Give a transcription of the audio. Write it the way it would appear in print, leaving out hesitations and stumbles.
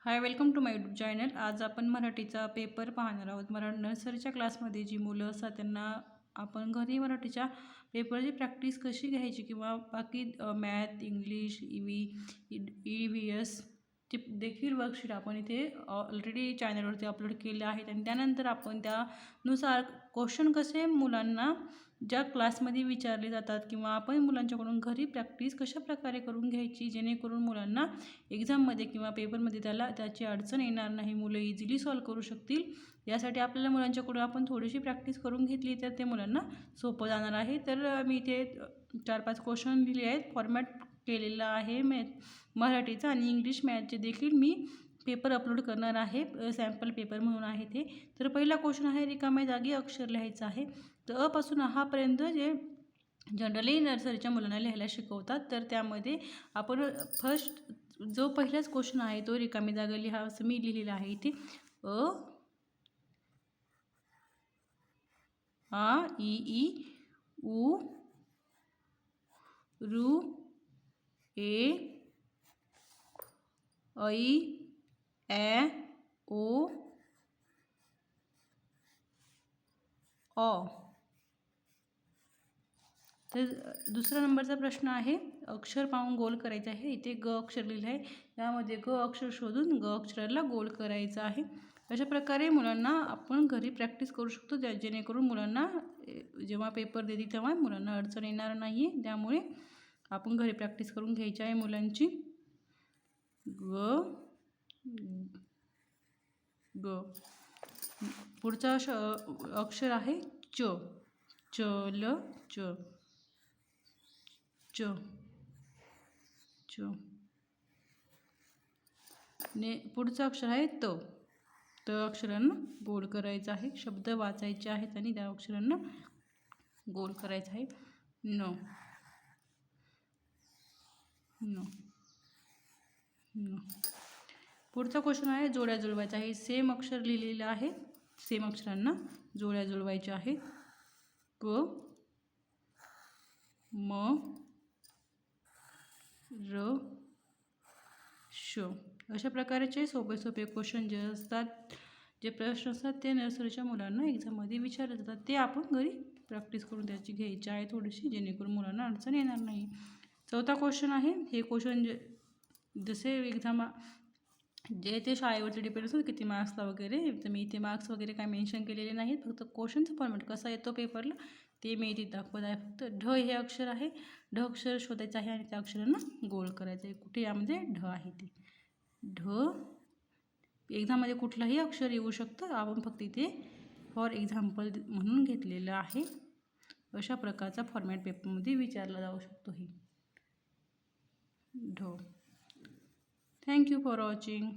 High, welcome to my YouTube channel. आज आपण मराठीचा पेपर पाहणार आहोत. नर्सरीच्या क्लासमध्ये जी मुलं असतात त्यांना आपण घरी मराठीच्या पेपरची प्रॅक्टिस कशी घ्यायची किंवा बाकी मॅथ, इंग्लिश, EVS ची देखील वर्कशीट आपण इथे ऑलरेडी चॅनलवरती अपलोड केले आहेत आणि त्यानंतर आपण त्यानुसार क्वेश्चन कसे मुलांना ज्या क्लासमध्ये विचारले जातात किंवा आपण मुलांच्याकडून घरी प्रॅक्टिस कशा प्रकारे करून घ्यायची जेणेकरून मुलांना एक्झाममध्ये किंवा पेपरमध्ये त्याची अडचण येणार नाही, मुलं इझिली सॉल्व्ह करू शकतील. यासाठी आपल्याला मुलांच्याकडून आपण थोडीशी प्रॅक्टिस करून घेतली तर ते मुलांना सोपं जाणार आहे. तर मी इथे 4-5 क्वेश्चन दिले आहेत, फॉर्मॅट केलेला आहे मराठीचा आणि इंग्लिश मॅथचे देखील मी पेपर अपलोड करणार आहे. सॅम्पल पेपर म्हणून आहे ते. तर पहिला क्वेश्चन आहे, रिकाम्या जागी अक्षर लिहायचं आहे. तर अ पासून हापर्यंत जे जनरली नर्सरीच्या मुलांना लिहायला शिकवतात, तर त्यामध्ये आपण फर्स्ट जो पहिलाच क्वेश्चन आहे तो रिकामी जागा लिहा असं मी लिहिलेलं आहे इथे. अ, आ, ई, उ, रू, ए, ऐ, ॲ, ओ, ऑ. तर दुसरा नंबरचा प्रश्न आहे, अक्षर पाहून गोल करायचं आहे. इथे ग अक्षर लिहिलं आहे, यामध्ये ग अक्षर शोधून ग अक्षराला गोल करायचं आहे. अशा प्रकारे मुलांना आपण घरी प्रॅक्टिस करू शकतो, जेणेकरून मुलांना जेव्हा पेपर देतील तेव्हा मुलांना अडचण येणार नाही. त्यामुळे आपण घरी प्रॅक्टिस करून घ्यायची आहे मुलांची. ग ग पुढचा अक्षर आहे च. चल च च च ने पुढचं अक्षर आहे त. त अक्षरांना गोल करायचं आहे. शब्द वाचायचे आहेत आणि त्या अक्षरांना गोल करायचं आहे. न न न पुढचा क्वेश्चन आहे, जोड्या जुळवायचा आहे. सेम अक्षर लिहिलेलं आहे, सेम अक्षरांना जोड्या जुळवायच्या आहेत. क, म, र, श. अशा प्रकारचे सोपे सोपे क्वेश्चन जे असतात, जे प्रश्न असतात ते नर्सरीच्या मुलांना एक्झाममध्ये विचारले जातात. ते आपण घरी प्रॅक्टिस करून त्याची घ्यायची आहे थोडीशी, जेणेकरून मुलांना अडचण येणार नाही. चौथा क्वेश्चन आहे, हे क्वेश्चन जसे एक्झाम जे ते शाळेवरती डिपेंड असतात किती मार्क्सला वगैरे. तर मी इथे मार्क्स वगैरे काय मेन्शन केलेले नाहीत, फक्त क्वेश्चनचं फॉर्मॅट कसा येतो पेपरला ते मी इथे दाखवत आहे. फक्त ढ हे अक्षर आहे, ढ अक्षर शोधायचं आहे आणि त्या अक्षरांना गोल करायचं आहे. कुठे यामध्ये ढ आहे ते ढ. एक्झाममध्ये कुठलंही अक्षर येऊ शकतं, आपण फक्त इथे फॉर एक्झाम्पल म्हणून घेतलेलं आहे. अशा प्रकारचा फॉर्मॅट पेपरमध्ये विचारला जाऊ शकतो ही ढ. Thank you for watching.